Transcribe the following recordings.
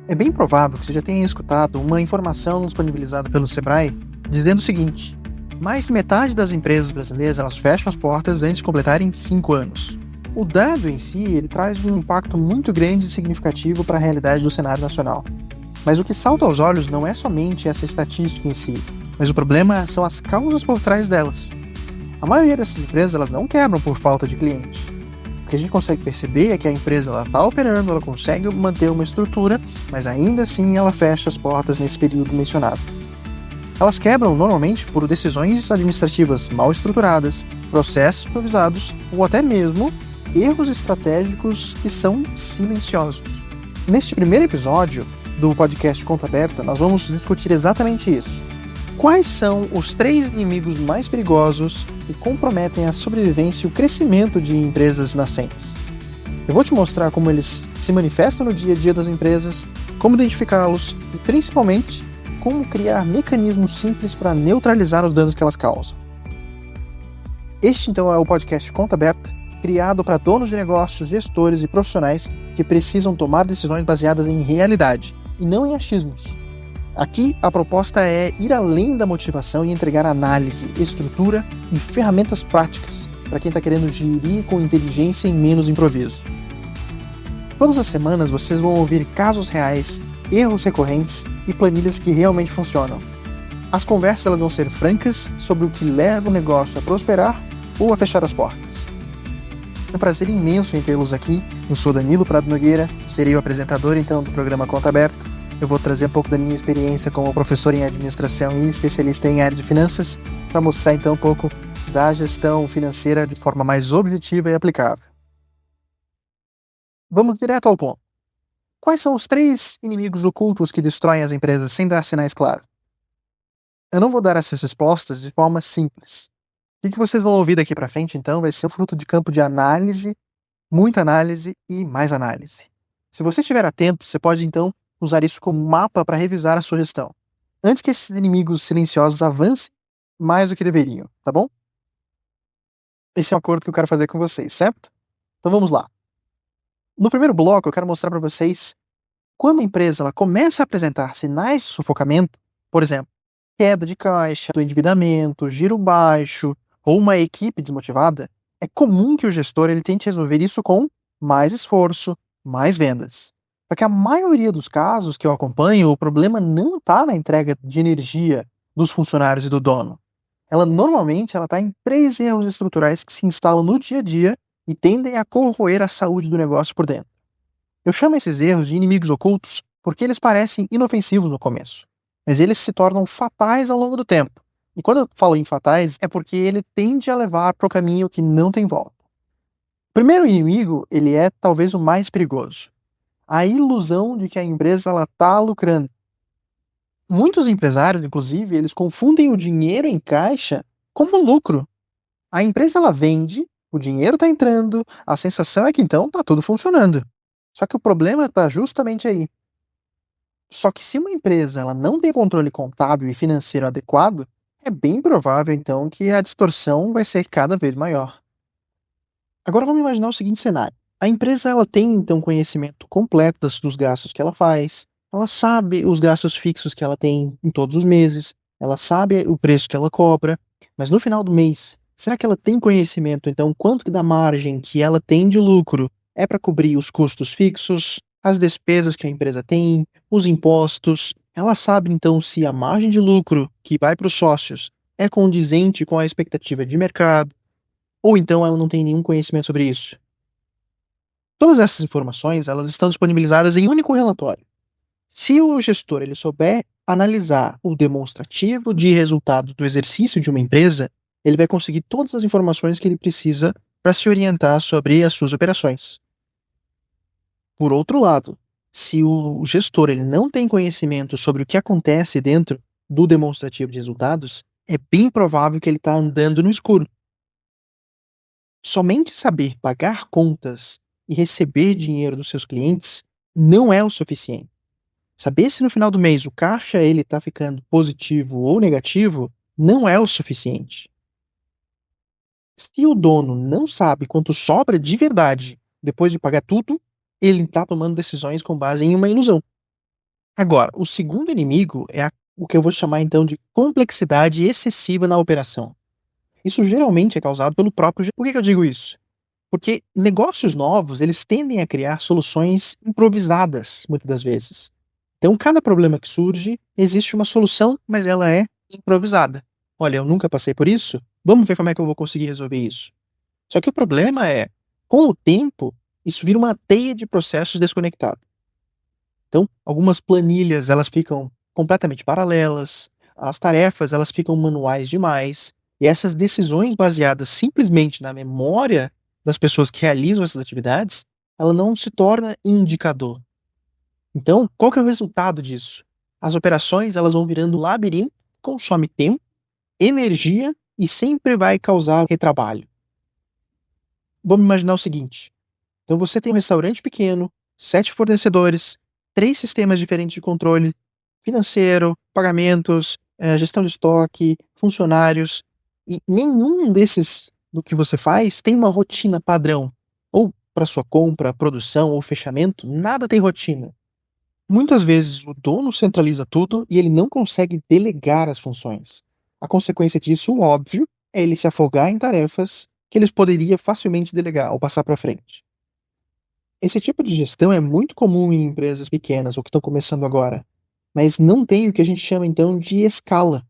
É bem provável que você já tenha escutado uma informação disponibilizada pelo Sebrae dizendo o seguinte: mais de metade das empresas brasileiras elas fecham as portas antes de completarem 5 anos. O dado em si ele traz um impacto muito grande e significativo para a realidade do cenário nacional. Mas o que salta aos olhos não é somente essa estatística em si, mas o problema são as causas por trás delas. A maioria dessas empresas elas não quebram por falta de clientes. O que a gente consegue perceber é que a empresa está operando, ela consegue manter uma estrutura, mas ainda assim ela fecha as portas nesse período mencionado. Elas quebram normalmente por decisões administrativas mal estruturadas, processos improvisados ou até mesmo erros estratégicos que são silenciosos. Neste primeiro episódio do podcast Conta Aberta, nós vamos discutir exatamente isso. Quais são os 3 inimigos mais perigosos que comprometem a sobrevivência e o crescimento de empresas nascentes? Eu vou te mostrar como eles se manifestam no dia a dia das empresas, como identificá-los e, principalmente, como criar mecanismos simples para neutralizar os danos que elas causam. Este, então, é o podcast Conta Aberta, criado para donos de negócios, gestores e profissionais que precisam tomar decisões baseadas em realidade e não em achismos. Aqui, a proposta é ir além da motivação e entregar análise, estrutura e ferramentas práticas para quem está querendo gerir com inteligência e menos improviso. Todas as semanas vocês vão ouvir casos reais, erros recorrentes e planilhas que realmente funcionam. As conversas elas vão ser francas sobre o que leva o negócio a prosperar ou a fechar as portas. É um prazer imenso em tê-los aqui. Eu sou Danilo Prado Nogueira, serei o apresentador então do programa Conta Aberta. Eu vou trazer um pouco da minha experiência como professor em administração e especialista em área de finanças para mostrar então um pouco da gestão financeira de forma mais objetiva e aplicável. Vamos direto ao ponto. Quais são os 3 inimigos ocultos que destroem as empresas sem dar sinais claros? Eu não vou dar essas respostas de forma simples. O que vocês vão ouvir daqui para frente então vai ser um fruto de campo de análise, muita análise e mais análise. Se você estiver atento, você pode então usar isso como mapa para revisar a sua gestão, antes que esses inimigos silenciosos avancem mais do que deveriam, tá bom? Esse é um acordo que eu quero fazer com vocês, certo? Então vamos lá. No primeiro bloco eu quero mostrar para vocês quando a empresa ela começa a apresentar sinais de sufocamento, por exemplo, queda de caixa, do endividamento, giro baixo ou uma equipe desmotivada, é comum que o gestor ele tente resolver isso com mais esforço, mais vendas. Só que a maioria dos casos que eu acompanho, o problema não está na entrega de energia dos funcionários e do dono. Normalmente ela está em 3 erros estruturais que se instalam no dia a dia e tendem a corroer a saúde do negócio por dentro. Eu chamo esses erros de inimigos ocultos porque eles parecem inofensivos no começo, mas eles se tornam fatais ao longo do tempo. E quando eu falo em fatais, é porque ele tende a levar para o caminho que não tem volta. O primeiro inimigo, ele é talvez o mais perigoso. A ilusão de que a empresa está lucrando. Muitos empresários, inclusive, eles confundem o dinheiro em caixa como lucro. A empresa ela vende, o dinheiro está entrando, a sensação é que então está tudo funcionando. Só que o problema está justamente aí. Só que se uma empresa ela não tem controle contábil e financeiro adequado, é bem provável então que a distorção vai ser cada vez maior. Agora vamos imaginar o seguinte cenário. A empresa ela tem então conhecimento completo dos gastos que ela faz, ela sabe os gastos fixos que ela tem em todos os meses, ela sabe o preço que ela cobra, mas no final do mês, será que ela tem conhecimento então quanto que da margem que ela tem de lucro é para cobrir os custos fixos, as despesas que a empresa tem, os impostos? Ela sabe então se a margem de lucro que vai para os sócios é condizente com a expectativa de mercado, ou então ela não tem nenhum conhecimento sobre isso? Todas essas informações elas estão disponibilizadas em um único relatório. Se o gestor ele souber analisar o demonstrativo de resultado do exercício de uma empresa, ele vai conseguir todas as informações que ele precisa para se orientar sobre as suas operações. Por outro lado, se o gestor ele não tem conhecimento sobre o que acontece dentro do demonstrativo de resultados, é bem provável que ele está andando no escuro. Somente saber pagar contas e receber dinheiro dos seus clientes não é o suficiente. Saber se no final do mês o caixa ele está ficando positivo ou negativo não é o suficiente. Se o dono não sabe quanto sobra de verdade depois de pagar tudo, ele está tomando decisões com base em uma ilusão. Agora, o segundo inimigo é o que eu vou chamar então de complexidade excessiva na operação. Isso geralmente é causado pelo próprio. Por que eu digo isso? Porque negócios novos, eles tendem a criar soluções improvisadas, muitas das vezes. Então, cada problema que surge, existe uma solução, mas ela é improvisada. Olha, eu nunca passei por isso, vamos ver como é que eu vou conseguir resolver isso. Só que o problema é, com o tempo, isso vira uma teia de processos desconectados. Então, algumas planilhas, elas ficam completamente paralelas, as tarefas, elas ficam manuais demais, e essas decisões baseadas simplesmente na memória das pessoas que realizam essas atividades, ela não se torna indicador. Então, qual que é o resultado disso? As operações, elas vão virando um labirinto, consome tempo, energia e sempre vai causar retrabalho. Vamos imaginar o seguinte: então você tem um restaurante pequeno, 7 fornecedores, 3 sistemas diferentes de controle financeiro, pagamentos, gestão de estoque, funcionários, e nenhum desses do que você faz tem uma rotina padrão. Ou para sua compra, produção ou fechamento, nada tem rotina. Muitas vezes o dono centraliza tudo e ele não consegue delegar as funções. A consequência disso, óbvio, é ele se afogar em tarefas que eles poderia facilmente delegar ou passar para frente. Esse tipo de gestão é muito comum em empresas pequenas ou que estão começando agora, mas não tem o que a gente chama então de escala.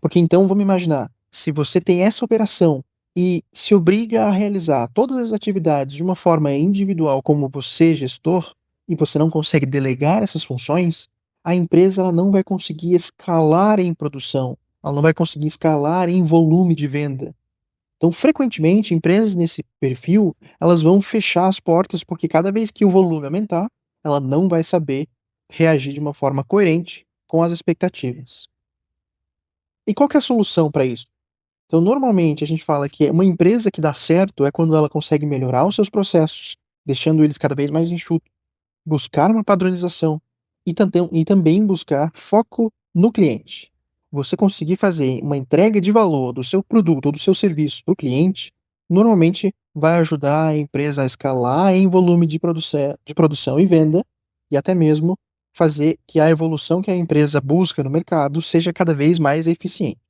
Porque então vamos imaginar, se você tem essa operação e se obriga a realizar todas as atividades de uma forma individual como você, gestor, e você não consegue delegar essas funções, a empresa ela não vai conseguir escalar em produção, ela não vai conseguir escalar em volume de venda. Então, frequentemente, empresas nesse perfil, elas vão fechar as portas porque cada vez que o volume aumentar, ela não vai saber reagir de uma forma coerente com as expectativas. E qual que é a solução para isso? Então, normalmente a gente fala que uma empresa que dá certo é quando ela consegue melhorar os seus processos, deixando eles cada vez mais enxutos, buscar uma padronização e também buscar foco no cliente. Você conseguir fazer uma entrega de valor do seu produto ou do seu serviço para o cliente, normalmente vai ajudar a empresa a escalar em volume de produção e venda, e até mesmo fazer que a evolução que a empresa busca no mercado seja cada vez mais eficiente.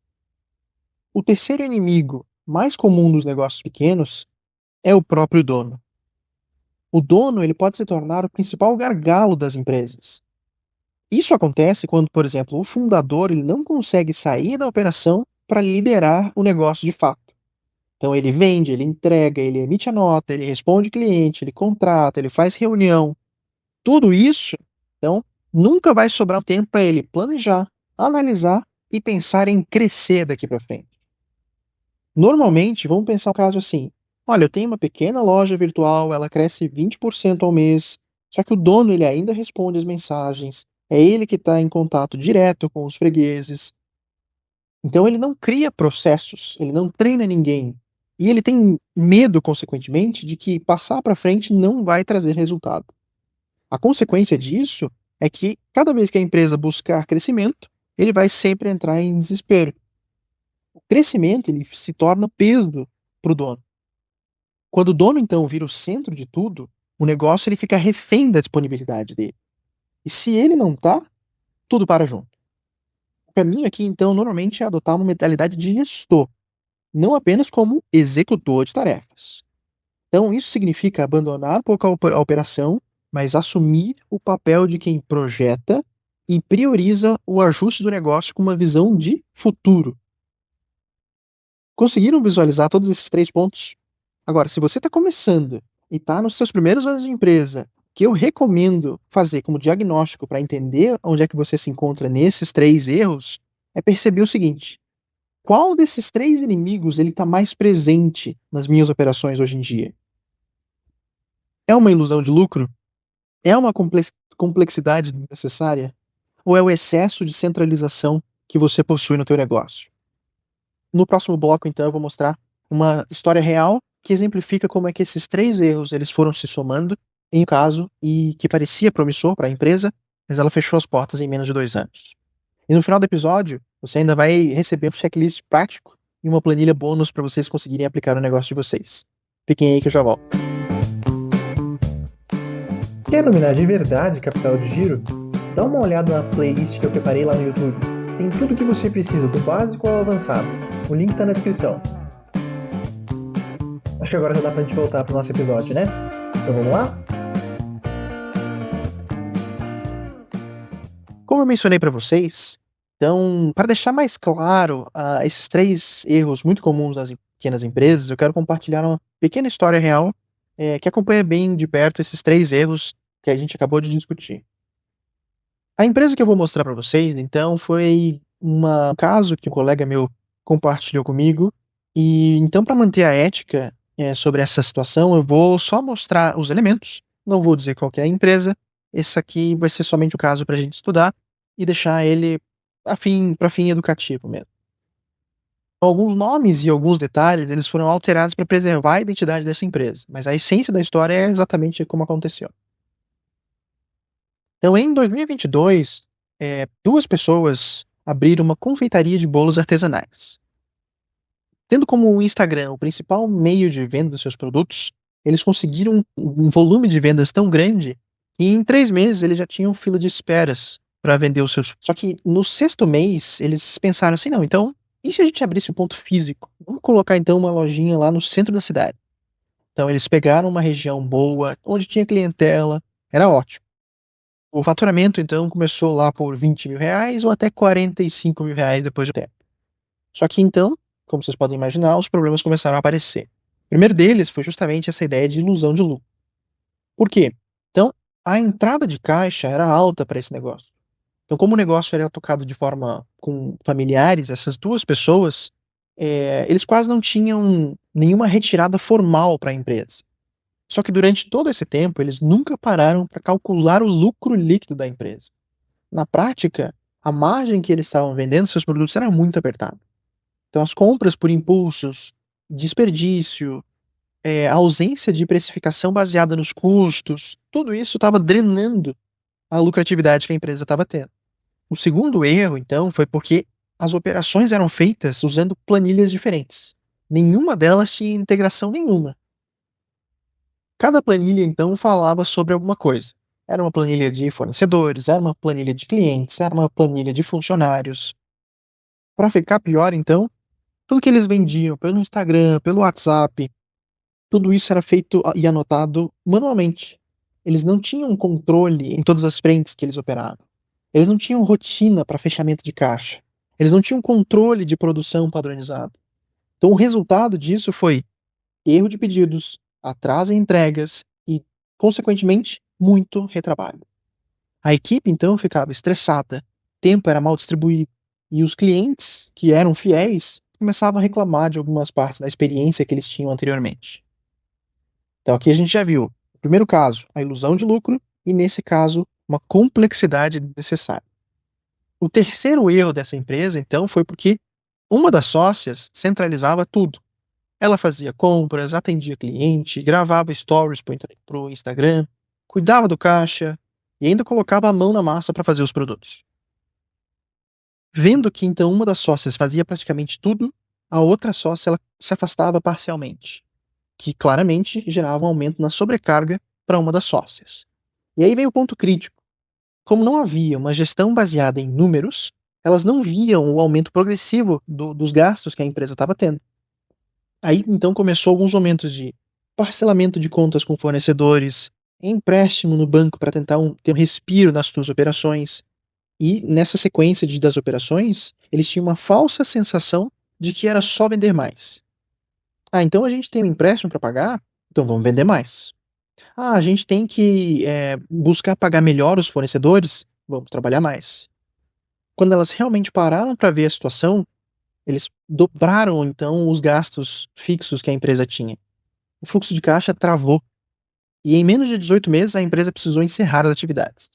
O terceiro inimigo mais comum dos negócios pequenos é o próprio dono. O dono ele pode se tornar o principal gargalo das empresas. Isso acontece quando, por exemplo, o fundador ele não consegue sair da operação para liderar o negócio de fato. Então ele vende, ele entrega, ele emite a nota, ele responde cliente, ele contrata, ele faz reunião. Tudo isso, então, nunca vai sobrar tempo para ele planejar, analisar e pensar em crescer daqui para frente. Normalmente, vamos pensar um caso assim: olha, eu tenho uma pequena loja virtual, ela cresce 20% ao mês, só que o dono ele ainda responde as mensagens, é ele que está em contato direto com os fregueses. Então ele não cria processos, ele não treina ninguém. E ele tem medo, consequentemente, de que passar para frente não vai trazer resultado. A consequência disso é que cada vez que a empresa buscar crescimento, ele vai sempre entrar em desespero. O crescimento ele se torna peso para o dono. Quando o dono então vira o centro de tudo, o negócio ele fica refém da disponibilidade dele. E se ele não tá, tudo para junto. O caminho aqui então normalmente é adotar uma mentalidade de gestor, não apenas como executor de tarefas. Então isso significa abandonar um pouco a operação, mas assumir o papel de quem projeta e prioriza o ajuste do negócio com uma visão de futuro. Conseguiram visualizar todos esses 3 pontos? Agora, se você está começando e está nos seus primeiros anos de empresa, o que eu recomendo fazer como diagnóstico para entender onde é que você se encontra nesses 3 erros, é perceber o seguinte: qual desses 3 inimigos ele está mais presente nas minhas operações hoje em dia? É uma ilusão de lucro? É uma complexidade necessária? Ou é o excesso de centralização que você possui no teu negócio? No próximo bloco, então, eu vou mostrar uma história real que exemplifica como é que esses 3 erros eles foram se somando em um caso e que parecia promissor para a empresa, mas ela fechou as portas em menos de 2 anos. E no final do episódio, você ainda vai receber um checklist prático e uma planilha bônus para vocês conseguirem aplicar no negócio de vocês. Fiquem aí que eu já volto. Quer dominar de verdade capital de giro? Dá uma olhada na playlist que eu preparei lá no YouTube. Tem tudo que você precisa, do básico ao avançado. O link tá na descrição. Acho que agora já dá pra gente voltar pro nosso episódio, né? Então vamos lá? Como eu mencionei para vocês, então, para deixar mais claro esses 3 erros muito comuns das pequenas empresas, eu quero compartilhar uma pequena história real que acompanha bem de perto esses 3 erros que a gente acabou de discutir. A empresa que eu vou mostrar para vocês, então, foi um caso que um colega meu compartilhou comigo, e então, para manter a ética sobre essa situação, eu vou só mostrar os elementos, não vou dizer qual que é a empresa. Esse aqui vai ser somente o caso para a gente estudar e deixar ele para fim educativo mesmo. Alguns nomes e alguns detalhes eles foram alterados para preservar a identidade dessa empresa, mas a essência da história é exatamente como aconteceu. Então, em 2022, 2 pessoas abriram uma confeitaria de bolos artesanais. Tendo como o Instagram o principal meio de venda dos seus produtos, eles conseguiram um volume de vendas tão grande que em 3 meses eles já tinham fila de esperas para vender os seus. Só que no 6º mês eles pensaram assim, não, então, e se a gente abrisse um ponto físico? Vamos colocar então uma lojinha lá no centro da cidade. Então eles pegaram uma região boa, onde tinha clientela, era ótimo. O faturamento então começou lá por R$ 20.000 ou até R$ 45.000 depois do tempo. Só que então, como vocês podem imaginar, os problemas começaram a aparecer. O primeiro deles foi justamente essa ideia de ilusão de lucro. Por quê? Então, a entrada de caixa era alta para esse negócio. Então, como o negócio era tocado de forma com familiares, essas 2 pessoas, eles quase não tinham nenhuma retirada formal para a empresa. Só que durante todo esse tempo, eles nunca pararam para calcular o lucro líquido da empresa. Na prática, a margem que eles estavam vendendo seus produtos era muito apertada. Então, as compras por impulsos, desperdício, a ausência de precificação baseada nos custos, tudo isso estava drenando a lucratividade que a empresa estava tendo. O segundo erro, então, foi porque as operações eram feitas usando planilhas diferentes. Nenhuma delas tinha integração nenhuma. Cada planilha, então, falava sobre alguma coisa. Era uma planilha de fornecedores, era uma planilha de clientes, era uma planilha de funcionários. Para ficar pior, então, tudo que eles vendiam pelo Instagram, pelo WhatsApp, tudo isso era feito e anotado manualmente. Eles não tinham controle em todas as frentes que eles operavam. Eles não tinham rotina para fechamento de caixa. Eles não tinham controle de produção padronizado. Então, o resultado disso foi erro de pedidos, atraso em entregas e, consequentemente, muito retrabalho. A equipe, então, ficava estressada, tempo era mal distribuído e os clientes, que eram fiéis, começavam a reclamar de algumas partes da experiência que eles tinham anteriormente. Então, aqui a gente já viu, no primeiro caso, a ilusão de lucro e, nesse caso, uma complexidade desnecessária. O terceiro erro dessa empresa, então, foi porque uma das sócias centralizava tudo. Ela fazia compras, atendia cliente, gravava stories para o Instagram, cuidava do caixa e ainda colocava a mão na massa para fazer os produtos. Vendo que então uma das sócias fazia praticamente tudo, a outra sócia ela se afastava parcialmente, que claramente gerava um aumento na sobrecarga para uma das sócias. E aí vem o ponto crítico. Como não havia uma gestão baseada em números, elas não viam o aumento progressivo dos gastos que a empresa estava tendo. Aí então começou alguns momentos de parcelamento de contas com fornecedores, empréstimo no banco para tentar ter um respiro nas suas operações. E nessa sequência das operações, eles tinham uma falsa sensação de que era só vender mais. Ah, então a gente tem um empréstimo para pagar? Então vamos vender mais. Ah, a gente tem que buscar pagar melhor os fornecedores? Vamos trabalhar mais. Quando elas realmente pararam para ver a situação, eles dobraram então os gastos fixos que a empresa tinha. O fluxo de caixa travou. E em menos de 18 meses a empresa precisou encerrar as atividades.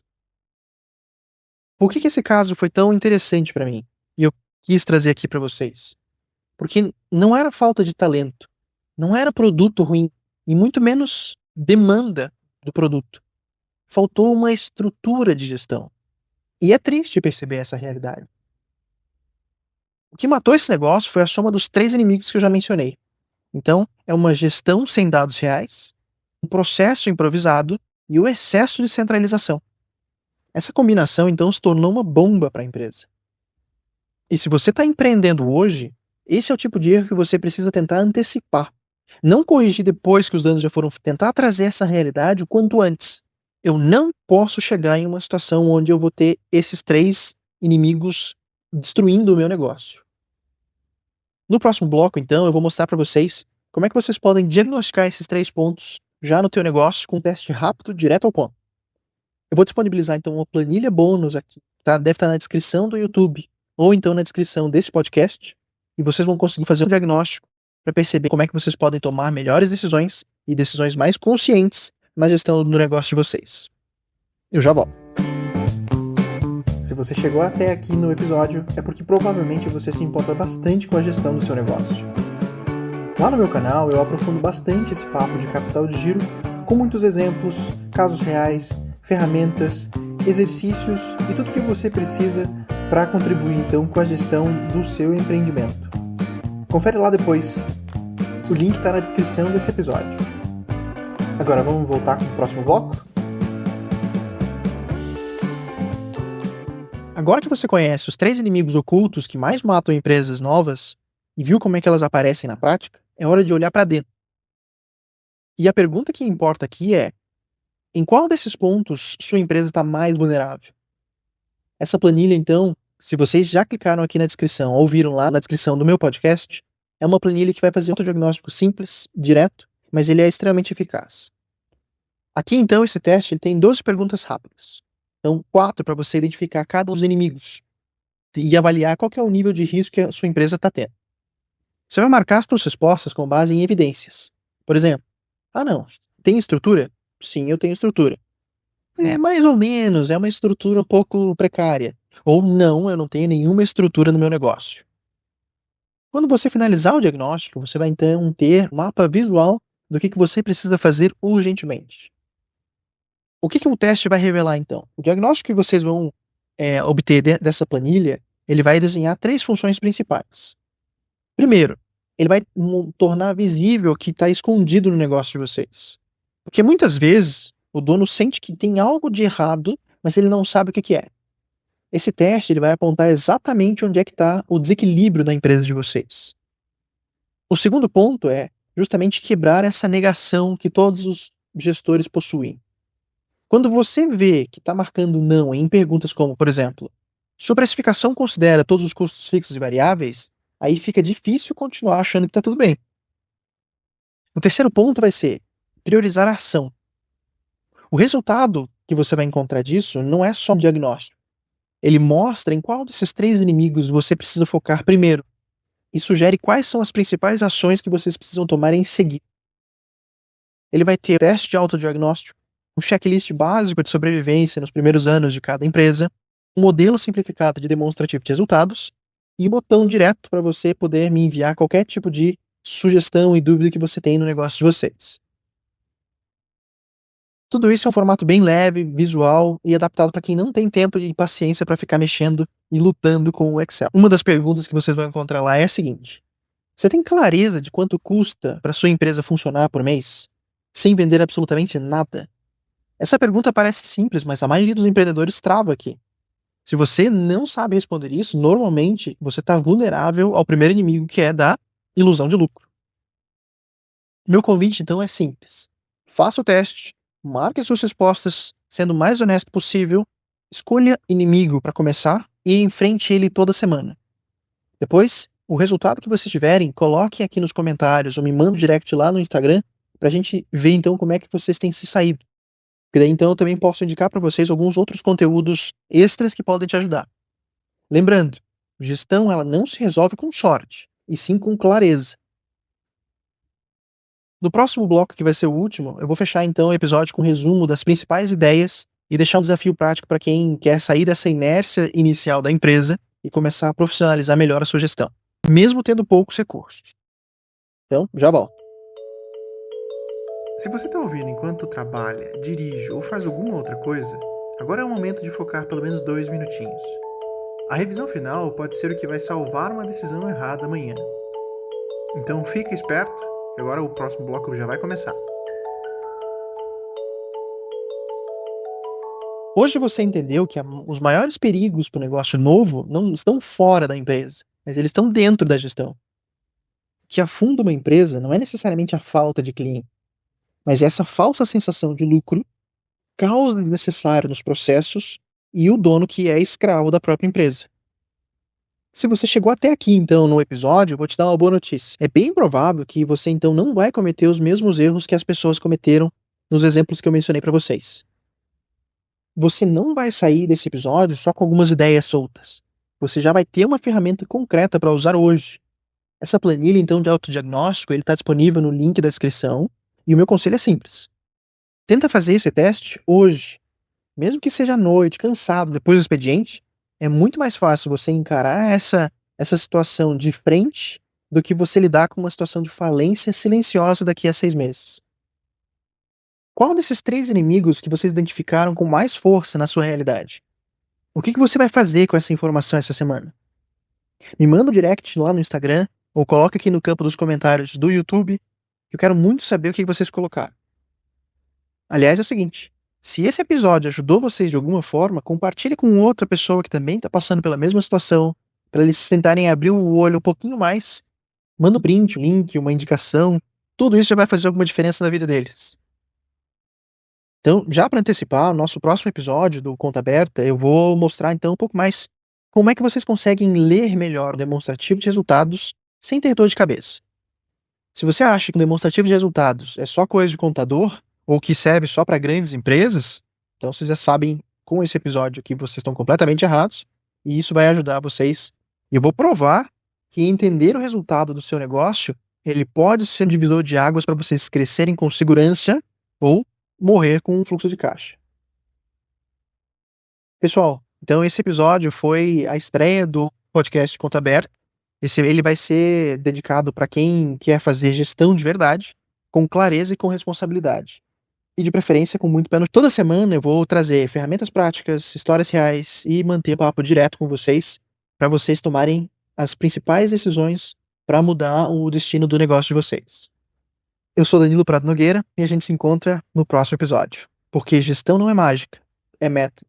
Por que esse caso foi tão interessante para mim? E eu quis trazer aqui para vocês? Porque não era falta de talento, não era produto ruim, e muito menos demanda do produto. Faltou uma estrutura de gestão. E é triste perceber essa realidade. O que matou esse negócio foi a soma dos 3 inimigos que eu já mencionei. Então, é uma gestão sem dados reais, um processo improvisado e o excesso de centralização. Essa combinação, então, se tornou uma bomba para a empresa. E se você está empreendendo hoje, esse é o tipo de erro que você precisa tentar antecipar. Não corrigir depois que os danos já foram. Tentar trazer essa realidade o quanto antes. Eu não posso chegar em uma situação onde eu vou ter esses 3 inimigos destruindo o meu negócio. No próximo bloco, então, eu vou mostrar para vocês como é que vocês podem diagnosticar esses 3 pontos já no teu negócio com um teste rápido, direto ao ponto. Eu vou disponibilizar, então, uma planilha bônus aqui, tá? Deve estar na descrição do YouTube ou então na descrição desse podcast, e vocês vão conseguir fazer um diagnóstico para perceber como é que vocês podem tomar melhores decisões e decisões mais conscientes na gestão do negócio de vocês. Eu já volto. Se você chegou até aqui no episódio, é porque provavelmente você se importa bastante com a gestão do seu negócio. Lá no meu canal eu aprofundo bastante esse papo de capital de giro, com muitos exemplos, casos reais, ferramentas, exercícios e tudo que você precisa para contribuir então com a gestão do seu empreendimento. Confere lá depois. O link está na descrição desse episódio. Agora vamos voltar com o próximo bloco? Agora que você conhece os 3 inimigos ocultos que mais matam empresas novas e viu como é que elas aparecem na prática, é hora de olhar para dentro. E a pergunta que importa aqui é: em qual desses pontos sua empresa está mais vulnerável? Essa planilha, então, se vocês já clicaram aqui na descrição ou viram lá na descrição do meu podcast, é uma planilha que vai fazer um autodiagnóstico simples, direto, mas ele é extremamente eficaz. Aqui, então, esse teste ele tem 12 perguntas rápidas. Então, 4 para você identificar cada um dos inimigos e avaliar qual que é o nível de risco que a sua empresa está tendo. Você vai marcar as suas respostas com base em evidências. Por exemplo, não, tem estrutura? Sim, eu tenho estrutura. Mais ou menos, é uma estrutura um pouco precária. Ou não, eu não tenho nenhuma estrutura no meu negócio. Quando você finalizar o diagnóstico, você vai então ter um mapa visual do que você precisa fazer urgentemente. O que o teste vai revelar então? O diagnóstico que vocês vão obter dessa planilha, ele vai desenhar 3 funções principais. Primeiro, ele vai tornar visível o que está escondido no negócio de vocês. Porque muitas vezes o dono sente que tem algo de errado, mas ele não sabe o que é. Esse teste ele vai apontar exatamente onde é que está o desequilíbrio da empresa de vocês. O segundo ponto é justamente quebrar essa negação que todos os gestores possuem. Quando você vê que está marcando não em perguntas como, por exemplo, sua precificação considera todos os custos fixos e variáveis, aí fica difícil continuar achando que está tudo bem. O terceiro ponto vai ser priorizar a ação. O resultado que você vai encontrar disso não é só um diagnóstico. Ele mostra em qual desses 3 inimigos você precisa focar primeiro e sugere quais são as principais ações que vocês precisam tomar em seguida. Ele vai ter teste de autodiagnóstico, um checklist básico de sobrevivência nos primeiros anos de cada empresa, um modelo simplificado de demonstrativo de resultados e um botão direto para você poder me enviar qualquer tipo de sugestão e dúvida que você tem no negócio de vocês. Tudo isso é um formato bem leve, visual e adaptado para quem não tem tempo e paciência para ficar mexendo e lutando com o Excel. Uma das perguntas que vocês vão encontrar lá é a seguinte: você tem clareza de quanto custa para sua empresa funcionar por mês, sem vender absolutamente nada? Essa pergunta parece simples, mas a maioria dos empreendedores trava aqui. Se você não sabe responder isso, normalmente você está vulnerável ao primeiro inimigo, que é da ilusão de lucro. Meu convite, então, é simples. Faça o teste, marque suas respostas sendo o mais honesto possível, escolha inimigo para começar e enfrente ele toda semana. Depois, o resultado que vocês tiverem, coloquem aqui nos comentários ou me manda um direct lá no Instagram para a gente ver então como é que vocês têm se saído. Porque daí então eu também posso indicar para vocês alguns outros conteúdos extras que podem te ajudar. Lembrando, gestão ela não se resolve com sorte, e sim com clareza. No próximo bloco, que vai ser o último, eu vou fechar então o episódio com um resumo das principais ideias e deixar um desafio prático para quem quer sair dessa inércia inicial da empresa e começar a profissionalizar melhor a sua gestão, mesmo tendo poucos recursos. Então, já volto. Se você está ouvindo enquanto trabalha, dirige ou faz alguma outra coisa, agora é o momento de focar pelo menos 2 minutinhos. A revisão final pode ser o que vai salvar uma decisão errada amanhã. Então fica esperto, que agora o próximo bloco já vai começar. Hoje você entendeu que os maiores perigos para o negócio novo não estão fora da empresa, mas eles estão dentro da gestão. O que afunda uma empresa não é necessariamente a falta de cliente, mas essa falsa sensação de lucro, caos desnecessário nos processos e o dono que é escravo da própria empresa. Se você chegou até aqui, então, no episódio, eu vou te dar uma boa notícia. É bem provável que você, então, não vai cometer os mesmos erros que as pessoas cometeram nos exemplos que eu mencionei para vocês. Você não vai sair desse episódio só com algumas ideias soltas. Você já vai ter uma ferramenta concreta para usar hoje. Essa planilha, então, de autodiagnóstico, ele está disponível no link da descrição. E o meu conselho é simples. Tenta fazer esse teste hoje. Mesmo que seja à noite, cansado, depois do expediente, é muito mais fácil você encarar essa situação de frente do que você lidar com uma situação de falência silenciosa daqui a 6 meses. Qual desses 3 inimigos que vocês identificaram com mais força na sua realidade? O que você vai fazer com essa informação essa semana? Me manda um direct lá no Instagram ou coloca aqui no campo dos comentários do YouTube. Eu quero muito saber o que vocês colocaram. Aliás, é o seguinte, se esse episódio ajudou vocês de alguma forma, compartilhe com outra pessoa que também está passando pela mesma situação, para eles tentarem abrir o olho um pouquinho mais. Manda um print, um link, uma indicação. Tudo isso já vai fazer alguma diferença na vida deles. Então, já para antecipar, o nosso próximo episódio do Conta Aberta, eu vou mostrar então um pouco mais como é que vocês conseguem ler melhor o demonstrativo de resultados sem ter dor de cabeça. Se você acha que o demonstrativo de resultados é só coisa de contador, ou que serve só para grandes empresas, então vocês já sabem com esse episódio que vocês estão completamente errados, e isso vai ajudar vocês. E eu vou provar que entender o resultado do seu negócio, ele pode ser um divisor de águas para vocês crescerem com segurança ou morrer com um fluxo de caixa. Pessoal, então esse episódio foi a estreia do podcast Conta Aberta. Ele vai ser dedicado para quem quer fazer gestão de verdade, com clareza e com responsabilidade. E de preferência com muito pé no... Toda semana eu vou trazer ferramentas práticas, histórias reais e manter papo direto com vocês, para vocês tomarem as principais decisões para mudar o destino do negócio de vocês. Eu sou Danilo Prado Nogueira e a gente se encontra no próximo episódio. Porque gestão não é mágica, é método.